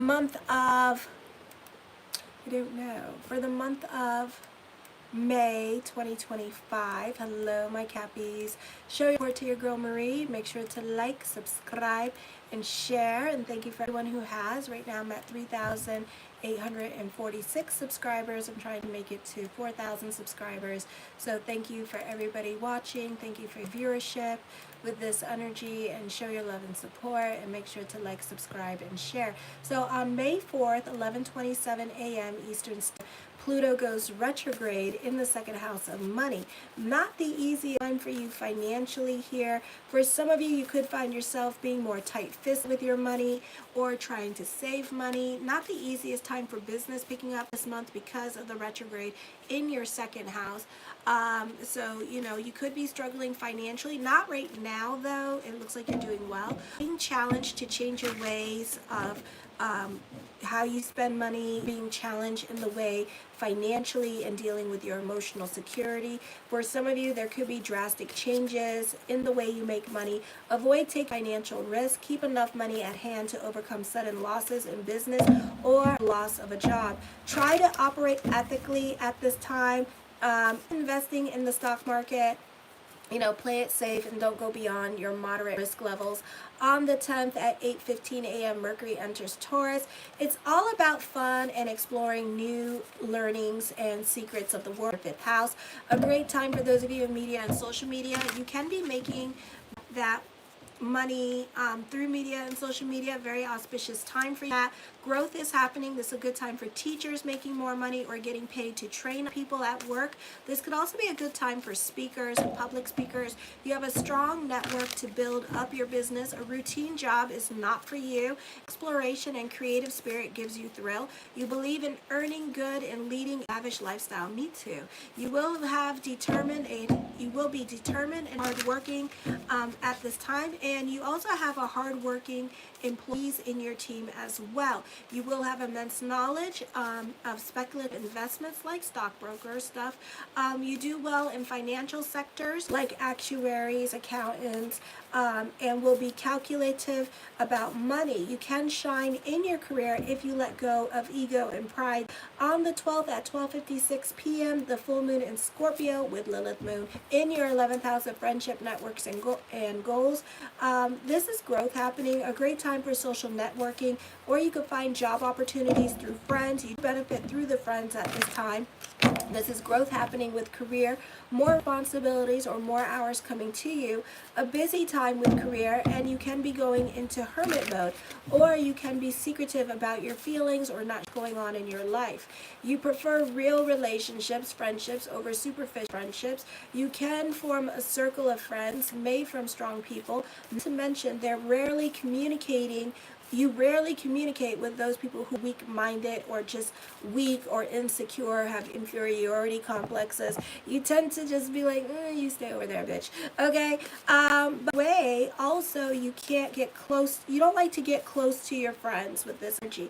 month of, I don't know, for the month of May 2025. Hello, my Cappies. Show your support to your girl Marie. Make sure to like, subscribe, and share. And thank you for everyone who has. Right now I'm at 3,846 subscribers. I'm trying to make it to 4,000 subscribers. So thank you for everybody watching. Thank you for your viewership with this energy, and show your love and support, and make sure to like, subscribe, and share. So on May 4th, 11:27 a.m. Eastern Standard, Pluto goes retrograde in the second house of money. Not the easiest time for you financially here. For some of you, you could find yourself being more tight-fisted with your money or trying to save money. Not the easiest time for business picking up this month because of the retrograde in your second house. So, you know, you could be struggling financially. Not right now, though. It looks like you're doing well. Being challenged to change your ways of how you spend money, being challenged in the way financially and dealing with your emotional security. For some of you, there could be drastic changes in the way you make money. Avoid taking financial risk. Keep enough money at hand to overcome sudden losses in business or loss of a job. Try to operate ethically at this time. Investing in the stock market, you know, play it safe and don't go beyond your moderate risk levels. On the 10th at 8:15 a.m. Mercury enters Taurus. It's all about fun and exploring new learnings and secrets of the world. 5th house. A great time for those of you in media and social media. You can be making that money through media and social media. Very auspicious time for that. Growth is happening. This is a good time for teachers making more money or getting paid to train people at work. This could also be a good time for speakers and public speakers. You have a strong network to build up your business. A routine job is not for you. Exploration and creative spirit gives you thrill. You believe in earning good and leading a lavish lifestyle. Me too. You will be determined and hardworking at this time. And you also have a hardworking employees in your team as well. You will have immense knowledge of speculative investments like stockbroker stuff. You do well in financial sectors like actuaries, accountants, and will be calculative about money. You can shine in your career if you let go of ego and pride. On the 12th at 12:56 p.m., the full moon in Scorpio with Lilith moon in your 11th house of friendship, networks, and goals. This is growth happening, a great time for social networking, or you could find job opportunities through friends. You benefit through the friends at this time. This is growth happening with career, more responsibilities or more hours coming to you, a busy time with career, and you can be going into hermit mode, or you can be secretive about your feelings or not going on in your life. You prefer real relationships, friendships, over superficial friendships. You can form a circle of friends made from strong people. Not to mention, you rarely communicate with those people who are weak-minded or just weak or insecure, have inferiority complexes. You tend to just be like, you stay over there, bitch. Okay? By the way, also, you can't get close. You don't like to get close to your friends with this energy,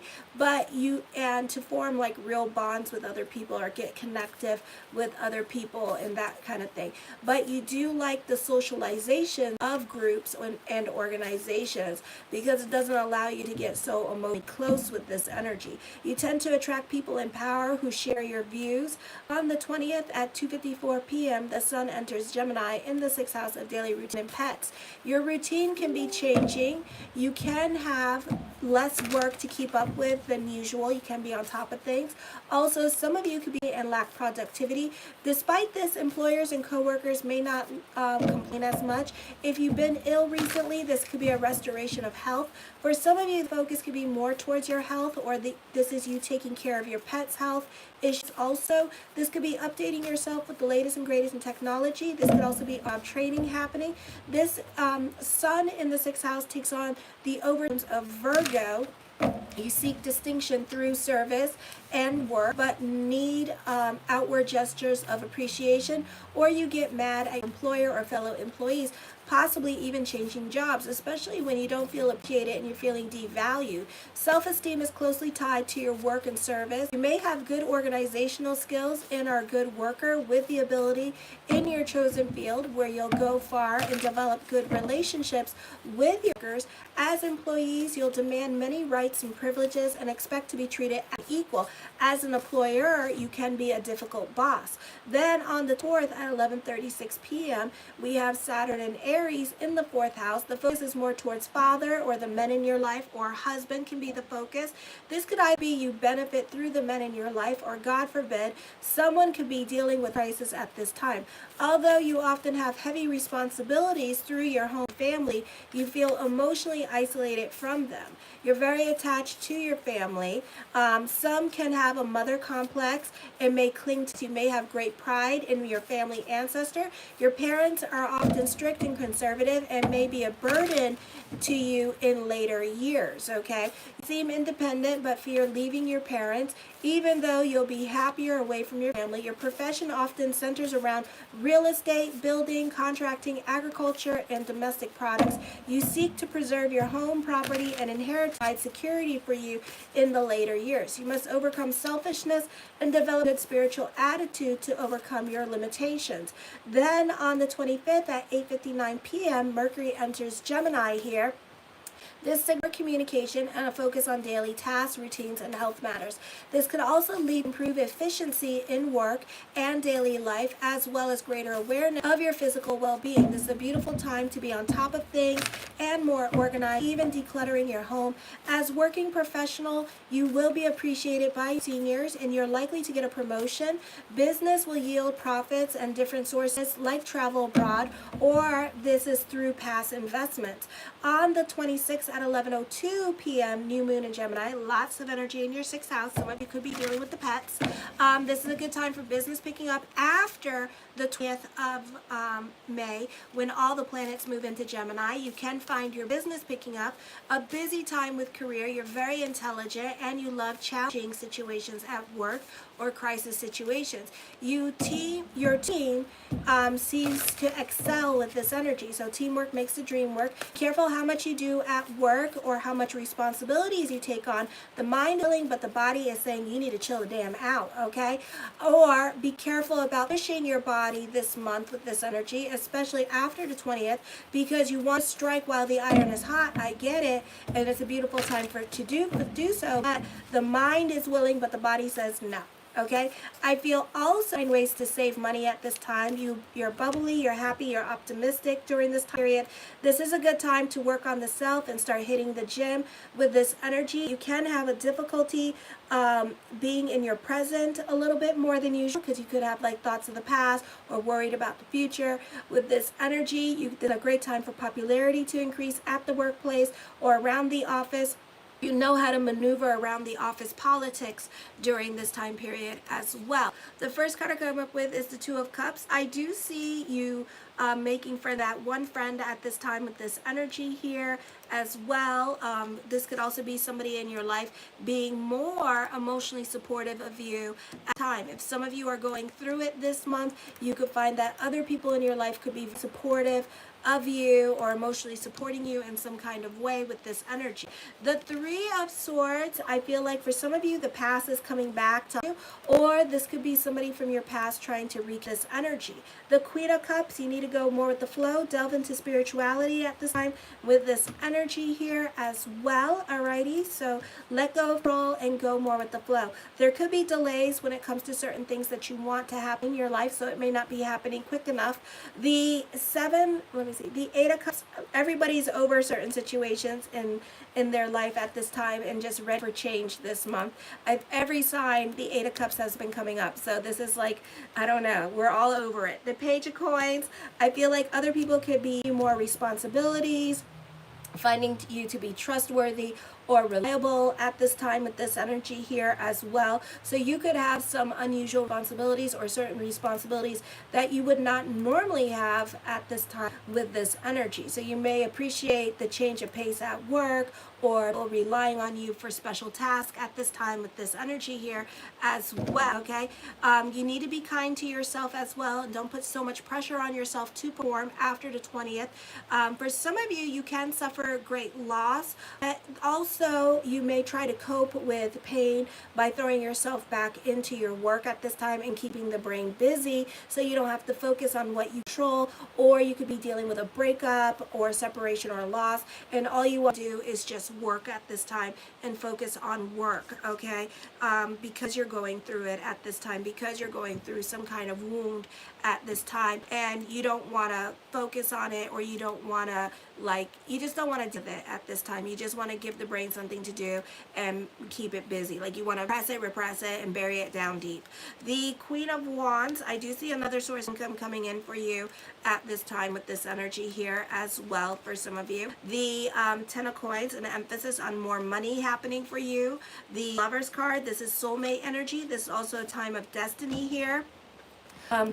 and to form like real bonds with other people or get connective with other people and that kind of thing. But you do like the socialization of groups and organizations because it doesn't allow you to get so emotionally close with this energy. You tend to attract people in power who share your views. On the 20th at 2:54 p.m., the sun enters Gemini in the 6th house of daily routine and pets. Your routine can be changing. You can have less work to keep up with than usual. You can be on top of things. Also, some of you could be and lack productivity. Despite this, employers and coworkers may not complain as much. If you've been ill recently, this could be a restoration of health. For some of you, the focus could be more towards your health, or this is you taking care of your pet's health issues. Also, this could be updating yourself with the latest and greatest in technology. This could also be training happening. This sun in the 6th house takes on the overtones of Virgo. You seek distinction through service and work, but need outward gestures of appreciation, or you get mad at your employer or fellow employees. possibly even changing jobs, especially when you don't feel appreciated and you're feeling devalued. Self-esteem is closely tied to your work and service. You may have good organizational skills and are a good worker with the ability in your chosen field where you'll go far and develop good relationships with your workers. As employees, you'll demand many rights and privileges and expect to be treated as equal. As an employer, you can be a difficult boss. Then on the 4th at 11:36 p.m., we have Saturn and Aries in the 4th house. The focus is more towards father or the men in your life, or husband can be the focus. This could either be you benefit through the men in your life, or God forbid, someone could be dealing with crisis at this time. Although you often have heavy responsibilities through your home family, you feel emotionally isolated from them. You're very attached to your family. Some can have a mother complex and may cling to, you may have great pride in your family ancestor. Your parents are often strict and conservative and may be a burden to you in later years, okay? You seem independent but fear leaving your parents. Even though you'll be happier away from your family, your profession often centers around real estate, building, contracting, agriculture, and domestic products. You seek to preserve your home, property, and inherit security for you in the later years. You must overcome selfishness and develop a good spiritual attitude to overcome your limitations. Then on the 25th at 8:59 p.m., Mercury enters Gemini here. This signals communication and a focus on daily tasks, routines, and health matters. This could also lead to improved efficiency in work and daily life, as well as greater awareness of your physical well-being. This is a beautiful time to be on top of things and more organized, even decluttering your home. As working professional, you will be appreciated by seniors, and you're likely to get a promotion. Business will yield profits and different sources like travel abroad, or this is through past investments. On the 26th at 11:02 p.m., new moon in Gemini, lots of energy in your 6th house. Some of you could be dealing with the pets. This is a good time for business picking up after the 20th of May, when all the planets move into Gemini. You can find your business picking up. A busy time with career. You're very intelligent and you love challenging situations at work or crisis situations. Your team seems to excel with this energy. So teamwork makes the dream work. Careful how much you do at work or how much responsibilities you take on. The mind is willing, but the body is saying you need to chill the damn out, okay? Or be careful about pushing your body this month with this energy, especially after the 20th, because you want to strike while the iron is hot. I get it, and it's a beautiful time for it to do so. But the mind is willing, but the body says no. Okay, I feel also in ways to save money at this time. You're bubbly, you're happy, you're optimistic during this period. This is a good time to work on the self and start hitting the gym with this energy. You can have a difficulty being in your present a little bit more than usual, because you could have like thoughts of the past or worried about the future. With this energy, it's a great time for popularity to increase at the workplace or around the office. You know how to maneuver around the office politics during this time period as well. The first card I come up with is the Two of Cups. I do see you making for that one friend at this time with this energy here as well. This could also be somebody in your life being more emotionally supportive of you at the time. If some of you are going through it this month, you could find that other people in your life could be supportive of you or emotionally supporting you in some kind of way with this energy. The Three of Swords, I feel like for some of you, the past is coming back to you, or this could be somebody from your past trying to reach this energy. The Queen of Cups, you need to go more with the flow, delve into spirituality at this time with this energy here as well, alrighty? So let go of control and go more with the flow. There could be delays when it comes to certain things that you want to happen in your life, so it may not be happening quick enough. The the Eight of Cups, everybody's over certain situations in their life at this time and just ready for change this month. Every sign, the Eight of Cups has been coming up. So this is like, I don't know, we're all over it. The Page of Coins, I feel like other people could be more responsibilities, finding you to be trustworthy or reliable at this time with this energy here as well. So you could have some unusual responsibilities or certain responsibilities that you would not normally have at this time with this energy. So you may appreciate the change of pace at work or relying on you for special tasks at this time with this energy here as well, okay? You need to be kind to yourself as well, and don't put so much pressure on yourself to perform after the 20th. For some of you, you can suffer great loss. Also, you may try to cope with pain by throwing yourself back into your work at this time and keeping the brain busy so you don't have to focus on what you control, or you could be dealing with a breakup or separation or loss, and all you want to do is just work at this time and focus on work, okay? Because you're going through it at this time, because you're going through some kind of wound at this time, and you don't want to focus on it, or you don't want to, you just don't want to do it at this time. You just want to give the brain something to do and keep it busy. Like, you want to repress it, and bury it down deep. The Queen of Wands, I do see another source of income coming in for you at this time with this energy here as well for some of you. The Ten of Coins, an emphasis on more money happening for you. The Lover's card, this is soulmate energy. This is also a time of destiny here.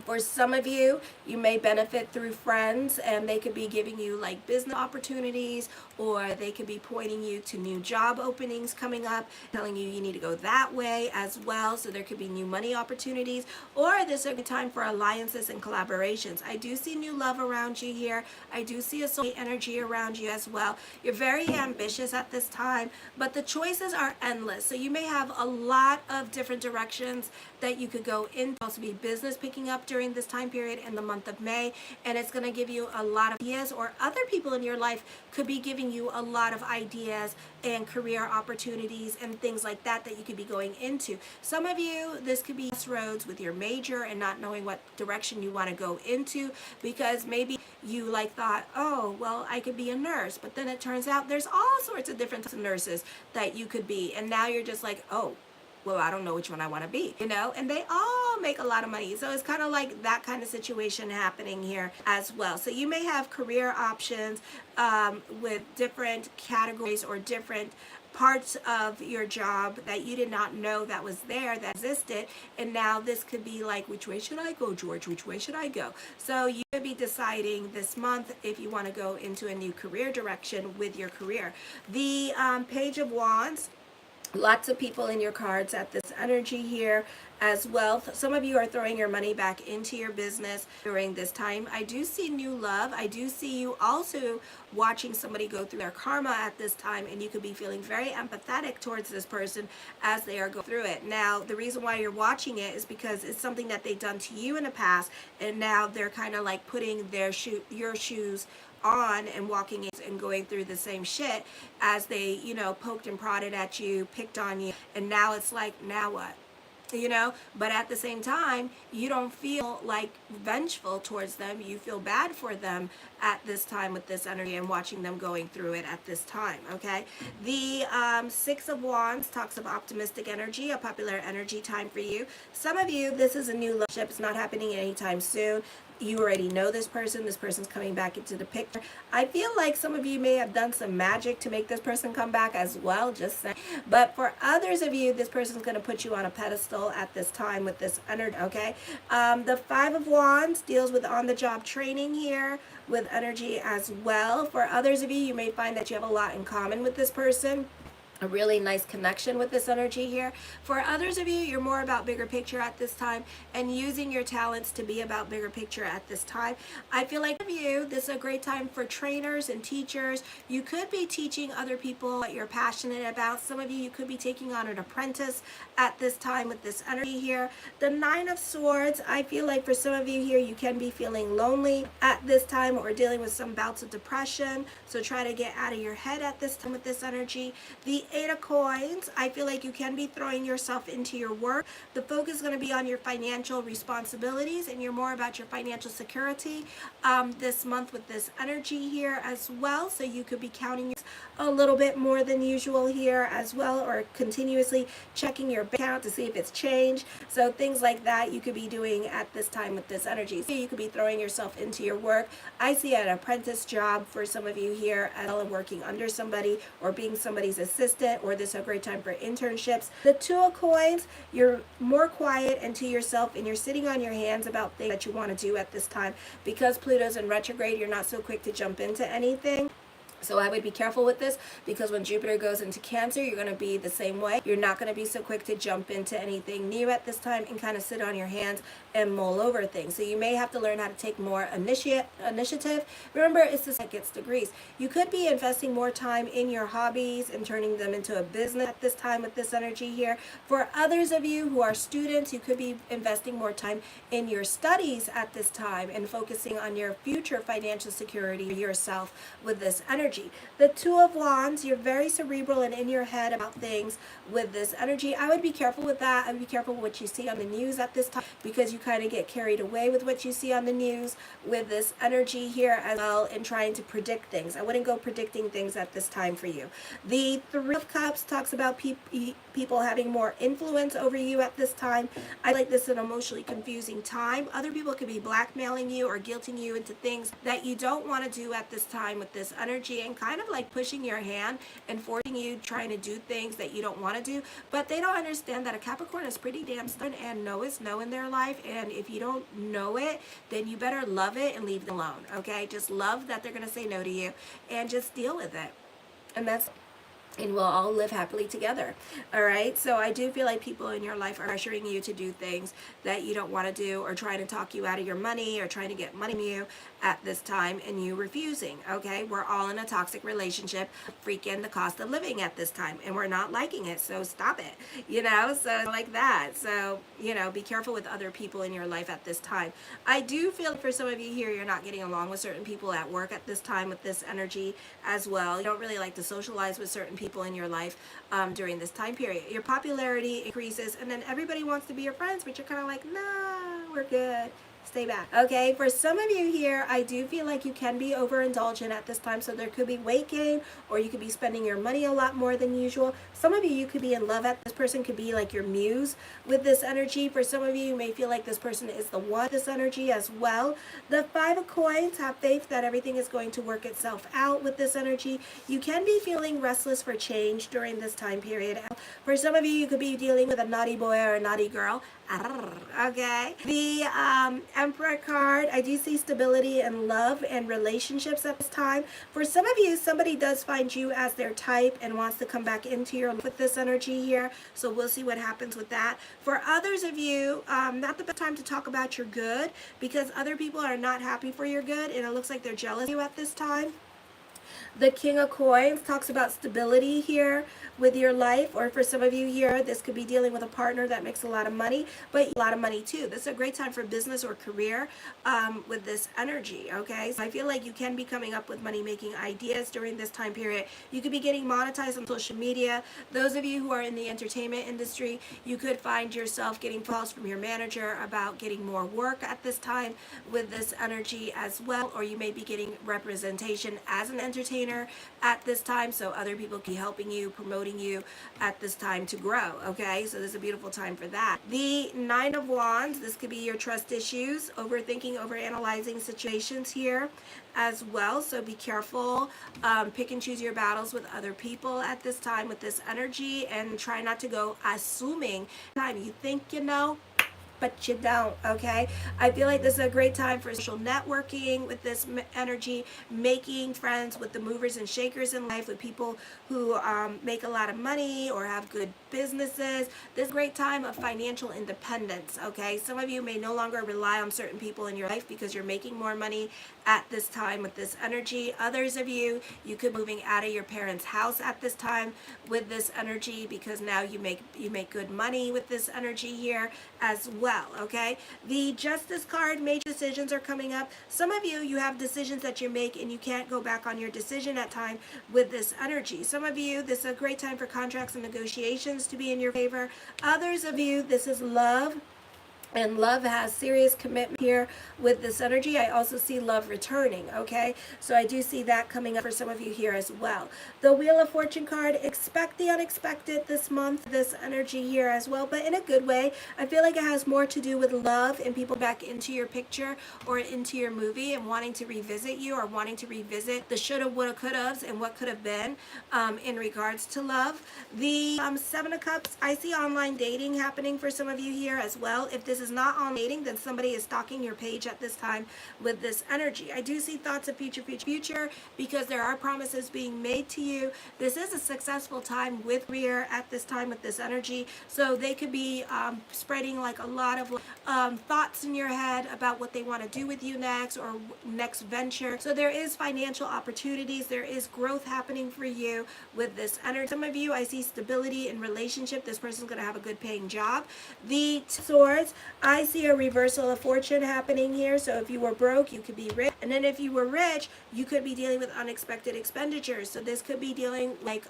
For some of you, you may benefit through friends, and they could be giving you like business opportunities, or they could be pointing you to new job openings coming up, telling you you need to go that way as well. So there could be new money opportunities, or this is a good time for alliances and collaborations. I do see new love around you here. I do see a soulmate energy around you as well. You're very ambitious at this time, but the choices are endless. So you may have a lot of different directions that you could go in. Also be business picking up during this time period in the month of May, and it's going to give you a lot of ideas, or other people in your life could be giving you a lot of ideas and career opportunities and things like that that you could be going into. Some of you, this could be crossroads with your major and not knowing what direction you want to go into, because maybe you thought, oh, well, I could be a nurse, but then it turns out there's all sorts of different types of nurses that you could be, and now you're just like, oh, well, I don't know which one I want to be, and they all make a lot of money. So it's kind of like that kind of situation happening here as well. So you may have career options with different categories or different parts of your job that you did not know that was there, that existed, and now this could be like, which way should I go, George? Which way should I go? So you could be deciding this month if you want to go into a new career direction with your career. The Page of Wands, lots of people in your cards at this energy here as well. Some of you are throwing your money back into your business during this time. I do see new love. I do see you also watching somebody go through their karma at this time, and you could be feeling very empathetic towards this person as they are going through it. Now, the reason why you're watching it is because it's something that they've done to you in the past, and now they're kind of like putting your shoes on and walking in and going through the same shit as they, poked and prodded at you, picked on you, and now it's like, now what? But at the same time, you don't feel like vengeful towards them. You feel bad for them at this time with this energy and watching them going through it at this time, okay? The Six of Wands talks of optimistic energy, a popular energy time for you. Some of you, this is a new relationship. It's not happening anytime soon. You already know this person. This person's coming back into the picture. I feel like some of you may have done some magic to make this person come back as well, just saying. But for others of you, this person's going to put you on a pedestal at this time with this energy, okay? The Five of Wands deals with on-the-job training here with energy as well. For others of you, you may find that you have a lot in common with this person. A really nice connection with this energy here. For others of you, you're more about bigger picture at this time and using your talents to be about bigger picture at this time. I feel like for you, this is a great time for trainers and teachers. You could be teaching other people what you're passionate about. Some of you could be taking on an apprentice at this time with this energy here. The Nine of Swords, I feel like for some of you here, you can be feeling lonely at this time or dealing with some bouts of depression. So try to get out of your head at this time with this energy. The Eight of Coins, I feel like you can be throwing yourself into your work. The focus is going to be on your financial responsibilities, and you're more about your financial security this month with this energy here as well. So you could be counting a little bit more than usual here as well, or continuously checking your bank account to see if it's changed. So things like that you could be doing at this time with this energy. So you could be throwing yourself into your work. I see an apprentice job for some of you here, as well as working under somebody or being somebody's assistant, or this is a great time for internships. The Two of Coins, you're more quiet and to yourself, and you're sitting on your hands about things that you want to do at this time. Because Pluto's in retrograde, you're not so quick to jump into anything. So I would be careful with this, because when Jupiter goes into Cancer, you're going to be the same way. You're not going to be so quick to jump into anything new at this time and kind of sit on your hands and mull over things. So you may have to learn how to take more initiative. Remember, it's this that gets degrees. You could be investing more time in your hobbies and turning them into a business at this time with this energy here. For others of you who are students, you could be investing more time in your studies at this time and focusing on your future financial security yourself with this energy. The Two of Wands, you're very cerebral and in your head about things with this energy. I would be careful with that. I would be careful with what you see on the news at this time, because you kind of get carried away with what you see on the news with this energy here as well, and trying to predict things. I wouldn't go predicting things at this time for you. The Three of Cups talks about people having more influence over you at this time. I like this an emotionally confusing time. Other people could be blackmailing you or guilting you into things that you don't want to do at this time with this energy, and kind of like pushing your hand and forcing you trying to do things that you don't want to do. But they don't understand that a Capricorn is pretty damn stubborn, and no is no in their life. And if you don't know it, then you better love it and leave them alone. Okay, just love that they're going to say no to you and just deal with it. And we'll all live happily together. All right. So I do feel like people in your life are pressuring you to do things that you don't want to do, or trying to talk you out of your money, or trying to get money from you at this time, and you refusing. Okay. We're all in a toxic relationship, freaking the cost of living at this time, and we're not liking it. So stop it, so like that. So, be careful with other people in your life at this time. I do feel for some of you here, you're not getting along with certain people at work at this time with this energy as well. You don't really like to socialize with certain people in your life during this time period. Your popularity increases, and then everybody wants to be your friends, but you're kind of like, nah, we're good. Stay back. Okay, for some of you here, I do feel like you can be overindulgent at this time. So there could be weight gain, or you could be spending your money a lot more than usual. Some of you could be in love at this person, could be like your muse with this energy. For some of you may feel like this person is the one, this energy as well. The Five of Coins, have faith that everything is going to work itself out with this energy. You can be feeling restless for change during this time period. For some of you, you could be dealing with a naughty boy or a naughty girl. Okay. The Emperor card, I do see stability and love and relationships at this time. For some of you, somebody does find you as their type and wants to come back into your life with this energy here. So we'll see what happens with that. For others of you, not the best time to talk about your good, because other people are not happy for your good, and it looks like they're jealous of you at this time. The King of Coins talks about stability here with your life, or for some of you here, this could be dealing with a partner that makes a lot of money, but a lot of money too. This is a great time for business or career with this energy, okay? So I feel like you can be coming up with money-making ideas during this time period. You could be getting monetized on social media. Those of you who are in the entertainment industry, you could find yourself getting calls from your manager about getting more work at this time with this energy as well, or you may be getting representation as an entertainer at this time, so other people can be helping you, promoting you at this time to grow, okay? So this is a beautiful time for that. The Nine of Wands, this could be your trust issues, overthinking, overanalyzing situations here as well, so be careful. Pick and choose your battles with other people at this time with this energy, and try not to go assuming time you think you know, but you don't, okay? I feel like this is a great time for social networking with this energy, making friends with the movers and shakers in life, with people who make a lot of money or have good businesses. This is a great time of financial independence, okay? Some of you may no longer rely on certain people in your life because you're making more money at this time with this energy. Others of you, you could be moving out of your parents' house at this time with this energy, because now you make good money with this energy here as well, okay? The Justice card, major decisions are coming up. Some of you have decisions that you make and you can't go back on your decision at time with this energy. Some of you, this is a great time for contracts and negotiations to be in your favor. Others of you, this is love. And love has serious commitment here with this energy. I also see love returning, okay? So I do see that coming up for some of you here as well. The Wheel of Fortune card, expect the unexpected this month, this energy here as well, but in a good way. I feel like it has more to do with love and people back into your picture or into your movie and wanting to revisit you, or wanting to revisit the shoulda, woulda, coulda and what could have been in regards to love. The Seven of Cups, I see online dating happening for some of you here as well. If this this is not on dating, then somebody is stalking your page at this time with this energy. I do see thoughts of future because there are promises being made to you. This is a successful time with career at this time with this energy. So they could be spreading like a lot of thoughts in your head about what they want to do with you next or next venture. So there is financial opportunities. There is growth happening for you with this energy. Some of you, I see stability in relationship. This person's going to have a good paying job. The Swords, I see a reversal of fortune happening here. So if you were broke, you could be rich. And then if you were rich, you could be dealing with unexpected expenditures. So this could be dealing like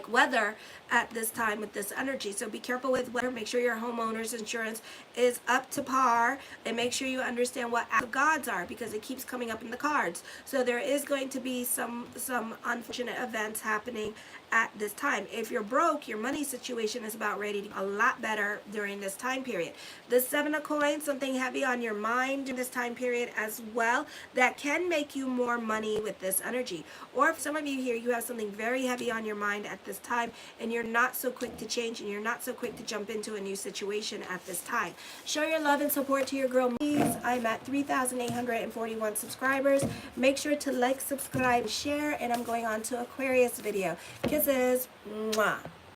weather at this time with this energy. So be careful with weather. Make sure your homeowner's insurance is up to par, and make sure you understand what acts of gods are, because it keeps coming up in the cards. So there is going to be some unfortunate events happening at this time. If you're broke, your money situation is about ready to be a lot better during this time period. The Seven of Coins, something heavy on your mind during this time period as well, that can make you more money with this energy. Or if some of you here, you have something very heavy on your mind at this time, and you're not so quick to change, and you're not so quick to jump into a new situation at this time. Show your love and support to your girl, please. I'm at 3,841 subscribers. Make sure to like, subscribe, share, and I'm going on to Aquarius video. Kisses. Mwah.